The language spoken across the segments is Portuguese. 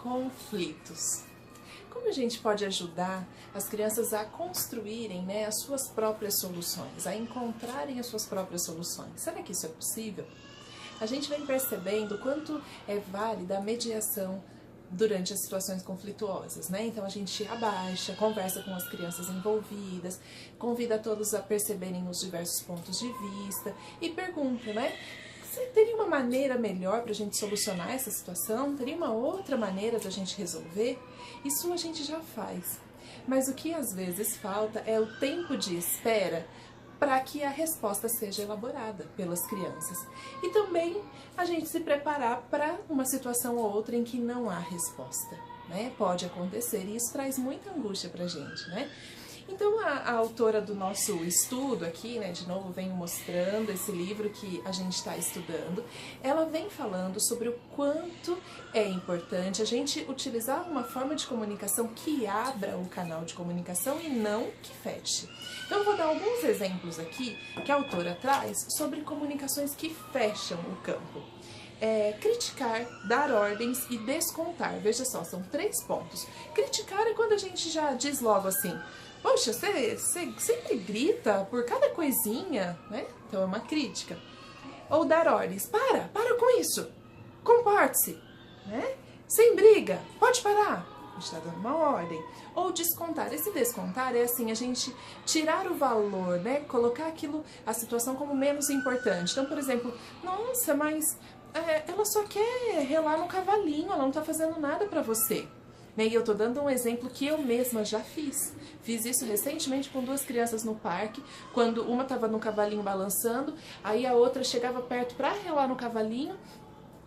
conflitos. Como a gente pode ajudar as crianças a construírem, né, as suas próprias soluções, a encontrarem as suas próprias soluções? Será que isso é possível? A gente vem percebendo o quanto é válida a mediação durante as situações conflituosas, né? Então a gente abaixa, conversa com as crianças envolvidas, convida todos a perceberem os diversos pontos de vista e pergunta, né? Teria uma maneira melhor para a gente solucionar essa situação? Teria uma outra maneira da gente resolver? Isso a gente já faz. Mas o que às vezes falta é o tempo de espera para que a resposta seja elaborada pelas crianças. E também a gente se preparar para uma situação ou outra em que não há resposta, né? Pode acontecer e isso traz muita angústia para a gente, né? Então a autora do nosso estudo aqui, né, de novo venho mostrando esse livro que a gente está estudando, ela vem falando sobre o quanto é importante a gente utilizar uma forma de comunicação que abra o canal de comunicação e não que feche. Então eu vou dar alguns exemplos aqui que a autora traz sobre comunicações que fecham o campo. Criticar, dar ordens e descontar. Veja só, são 3 pontos. Criticar é quando a gente já diz logo assim: poxa, você sempre grita por cada coisinha, né? Então é uma crítica. Ou dar ordens: para com isso, comporte-se, né? Sem briga, pode parar. A gente está dando uma ordem. Ou descontar. Esse descontar é assim, a gente tirar o valor, né? Colocar aquilo, a situação como menos importante. Então, por exemplo, nossa, mas ela só quer relar no cavalinho, ela não tá fazendo nada pra você. E eu tô dando um exemplo que eu mesma já fiz. Fiz isso recentemente com 2 crianças no parque, quando uma tava no cavalinho balançando, aí a outra chegava perto pra relar no cavalinho,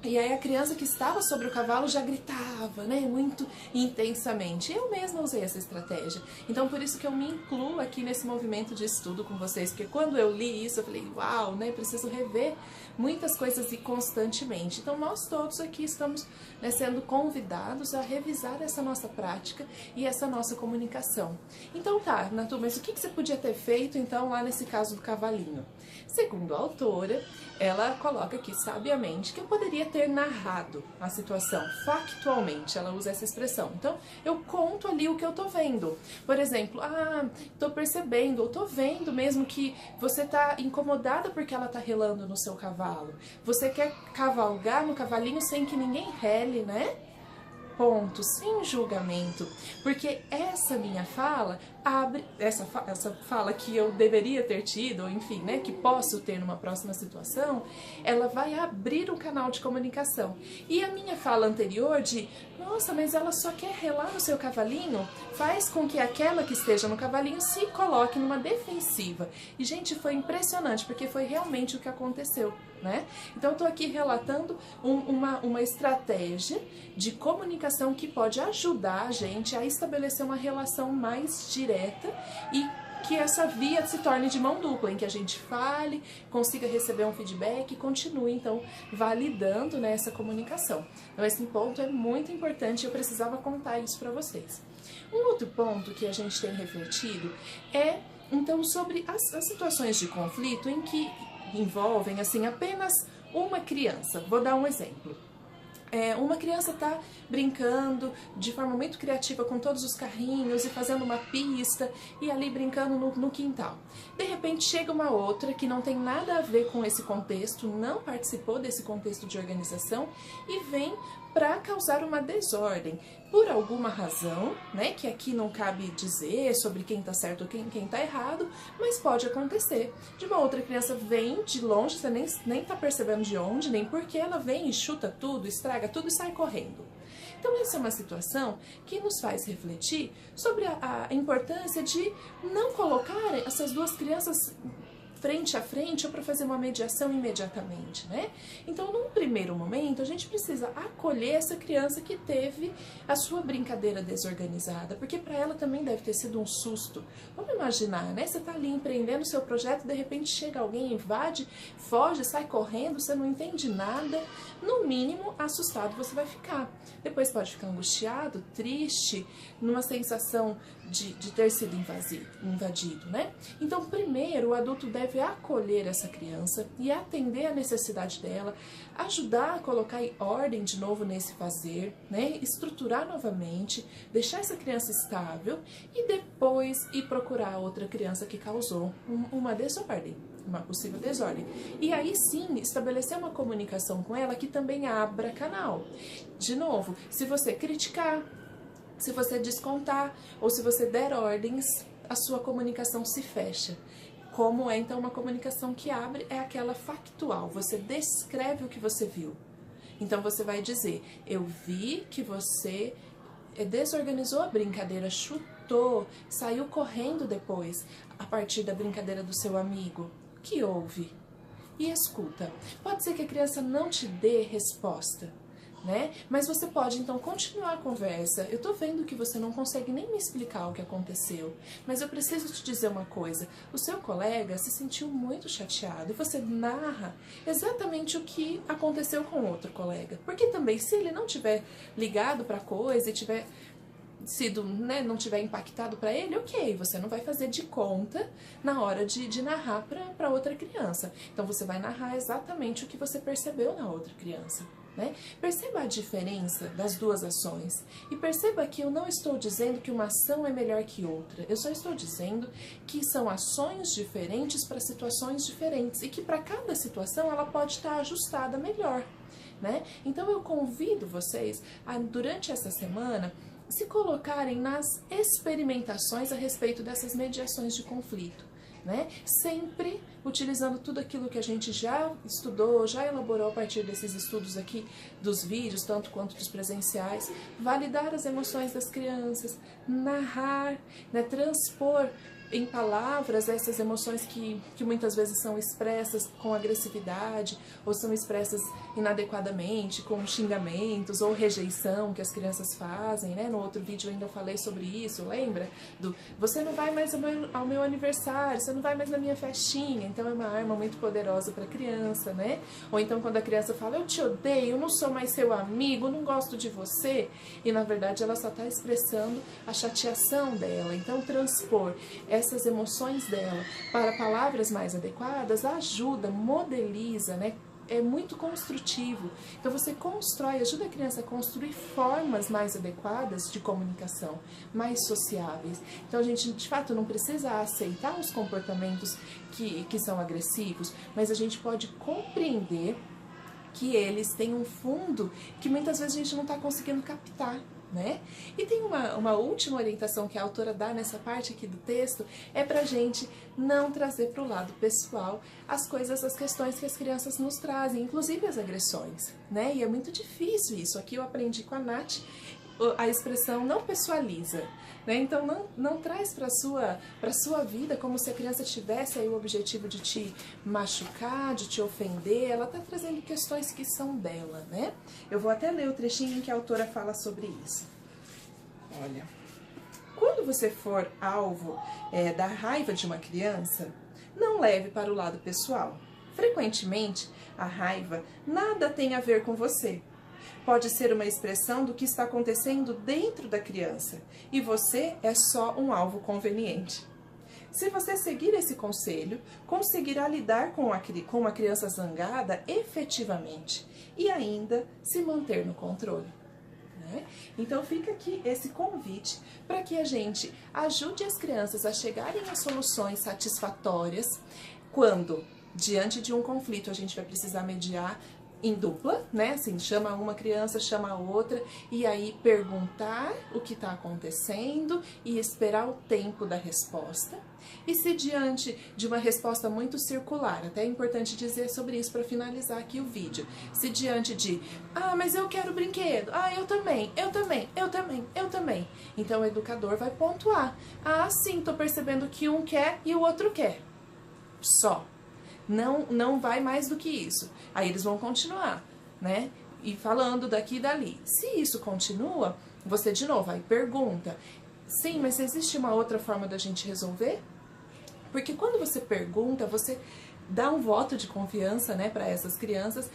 e aí a criança que estava sobre o cavalo já gritava, né, muito intensamente. Eu mesma usei essa estratégia. Então por isso que eu me incluo aqui nesse movimento de estudo com vocês, porque quando eu li isso eu falei, uau, né, preciso rever muitas coisas e constantemente. Então nós todos aqui estamos, né, sendo convidados a revisar essa nossa prática e essa nossa comunicação. Então tá, Natu, mas o que você podia ter feito então lá nesse caso do cavalinho? Segundo a autora, ela coloca aqui sabiamente que eu poderia ter narrado a situação factualmente, ela usa essa expressão. Então, eu conto ali o que eu tô vendo. Por exemplo, tô percebendo, ou tô vendo mesmo que você tá incomodada porque ela tá relando no seu cavalo. Você quer cavalgar no cavalinho sem que ninguém rele, né? Ponto, sem julgamento, porque essa minha fala abre, essa fala que eu deveria ter tido, ou enfim, né, que posso ter numa próxima situação, ela vai abrir um canal de comunicação. E a minha fala anterior de, nossa, mas ela só quer relar no seu cavalinho, faz com que aquela que esteja no cavalinho se coloque numa defensiva. E, gente, foi impressionante, porque foi realmente o que aconteceu, né? Então, eu tô aqui relatando uma estratégia de comunicação que pode ajudar a gente a estabelecer uma relação mais direta e que essa via se torne de mão dupla, em que a gente fale, consiga receber um feedback e continue, então, validando, né, essa comunicação. Então, esse ponto é muito importante e eu precisava contar isso para vocês. Um outro ponto que a gente tem refletido é, então, sobre as situações de conflito em que envolvem, assim, apenas uma criança. Vou dar um exemplo. Uma criança está brincando de forma muito criativa com todos os carrinhos e fazendo uma pista e ali brincando no quintal. De repente chega uma outra que não tem nada a ver com esse contexto, não participou desse contexto de organização e vem para causar uma desordem. Por alguma razão, né, que aqui não cabe dizer sobre quem está certo ou quem está errado, mas pode acontecer. De uma outra criança vem de longe, você nem está percebendo de onde, nem porquê, ela vem e chuta tudo, estraga tudo e sai correndo. Então essa é uma situação que nos faz refletir sobre a importância de não colocar essas 2 crianças frente a frente ou para fazer uma mediação imediatamente, né? Então, num primeiro momento, a gente precisa acolher essa criança que teve a sua brincadeira desorganizada, porque para ela também deve ter sido um susto. Vamos imaginar, né? Você tá ali empreendendo o seu projeto e de repente chega alguém, invade, foge, sai correndo, você não entende nada. No mínimo, assustado você vai ficar. Depois pode ficar angustiado, triste, numa sensação de ter sido invadido, né? Então, primeiro, o adulto deve deve acolher essa criança e atender a necessidade dela, ajudar a colocar em ordem de novo nesse fazer, né? Estruturar novamente, deixar essa criança estável e depois ir procurar outra criança que causou uma desordem, uma possível desordem. E aí sim, estabelecer uma comunicação com ela que também abra canal. De novo, se você criticar, se você descontar ou se você der ordens, a sua comunicação se fecha. Como é então uma comunicação que abre? É aquela factual, você descreve o que você viu. Então você vai dizer, eu vi que você desorganizou a brincadeira, chutou, saiu correndo depois, a partir da brincadeira do seu amigo. O que houve? E escuta. Pode ser que a criança não te dê resposta, né? Mas você pode então continuar a conversa. Eu tô vendo que você não consegue nem me explicar o que aconteceu, mas eu preciso te dizer uma coisa. O seu colega se sentiu muito chateado e você narra exatamente o que aconteceu com outro colega. Porque também, se ele não tiver ligado pra coisa e tiver sido, né, não tiver impactado para ele, ok, você não vai fazer de conta na hora de narrar para outra criança. Então você vai narrar exatamente o que você percebeu na outra criança. Né? Perceba a diferença das duas ações e perceba que eu não estou dizendo que uma ação é melhor que outra, eu só estou dizendo que são ações diferentes para situações diferentes e que para cada situação ela pode estar ajustada melhor. Né? Então eu convido vocês a, durante essa semana, se colocarem nas experimentações a respeito dessas mediações de conflito. Né? Sempre utilizando tudo aquilo que a gente já estudou, já elaborou a partir desses estudos aqui, dos vídeos, tanto quanto dos presenciais, validar as emoções das crianças, narrar, né? Transpor em palavras essas emoções que muitas vezes são expressas com agressividade ou são expressas inadequadamente, com xingamentos ou rejeição que as crianças fazem, né? No outro vídeo eu ainda falei sobre isso, lembra? Do você não vai mais ao meu aniversário, você não vai mais na minha festinha, então é uma arma muito poderosa para a criança, né? Ou então quando a criança fala, eu te odeio, eu não sou mais seu amigo, não gosto de você, e na verdade ela só está expressando a chateação dela. Então transpor essas emoções dela para palavras mais adequadas ajuda, modeliza, né? É muito construtivo. Então você constrói, ajuda a criança a construir formas mais adequadas de comunicação, mais sociáveis. Então a gente, de fato, não precisa aceitar os comportamentos que são agressivos, mas a gente pode compreender que eles têm um fundo que muitas vezes a gente não está conseguindo captar. Né? E tem uma última orientação que a autora dá nessa parte aqui do texto, é pra gente não trazer para o lado pessoal as coisas, as questões que as crianças nos trazem, inclusive as agressões, né? E é muito difícil isso. Aqui eu aprendi com a Nath a expressão não pessoaliza, né? Então não traz para sua vida como se a criança tivesse aí o objetivo de te machucar, de te ofender. Ela está trazendo questões que são dela, né? Eu vou até ler o trechinho em que a autora fala sobre isso. Olha, quando você for alvo da raiva de uma criança, não leve para o lado pessoal. Frequentemente, a raiva nada tem a ver com você. Pode ser uma expressão do que está acontecendo dentro da criança e você é só um alvo conveniente. Se você seguir esse conselho, conseguirá lidar com uma criança zangada efetivamente e ainda se manter no controle. Né? Então fica aqui esse convite para que a gente ajude as crianças a chegarem a soluções satisfatórias quando, diante de um conflito, a gente vai precisar mediar em dupla, né? Assim, chama uma criança, chama a outra e aí perguntar o que está acontecendo e esperar o tempo da resposta. E se diante de uma resposta muito circular, até é importante dizer sobre isso para finalizar aqui o vídeo, se diante de, mas eu quero brinquedo, eu também, então o educador vai pontuar, sim, tô percebendo que um quer e o outro quer, só. Não vai mais do que isso. Aí eles vão continuar, né? E falando daqui e dali. Se isso continua, você de novo aí pergunta, sim, mas existe uma outra forma da gente resolver? Porque quando você pergunta, você dá um voto de confiança, né, para essas crianças,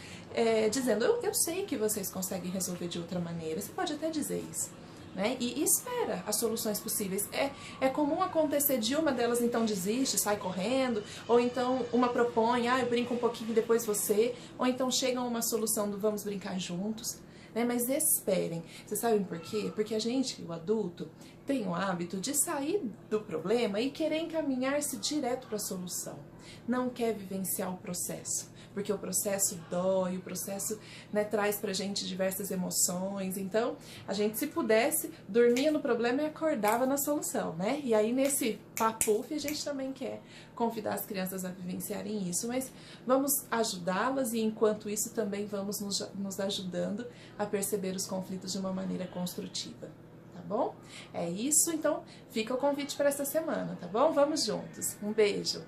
dizendo, eu sei que vocês conseguem resolver de outra maneira. Você pode até dizer isso. né? E espera as soluções possíveis. É comum acontecer de uma delas então desiste, sai correndo, ou então uma propõe, eu brinco um pouquinho e depois você, ou então chega a uma solução do vamos brincar juntos, né? Mas esperem. Vocês sabem por quê? Porque a gente, o adulto, tem o hábito de sair do problema e querer encaminhar-se direto para a solução. Não quer vivenciar o processo, porque o processo dói, o processo, né, traz pra gente diversas emoções. Então, a gente, se pudesse, dormia no problema e acordava na solução, né? E aí, nesse papuf, a gente também quer convidar as crianças a vivenciarem isso, mas vamos ajudá-las e, enquanto isso, também vamos nos ajudando a perceber os conflitos de uma maneira construtiva. Tá bom? É isso, então fica o convite para essa semana, tá bom? Vamos juntos. Um beijo!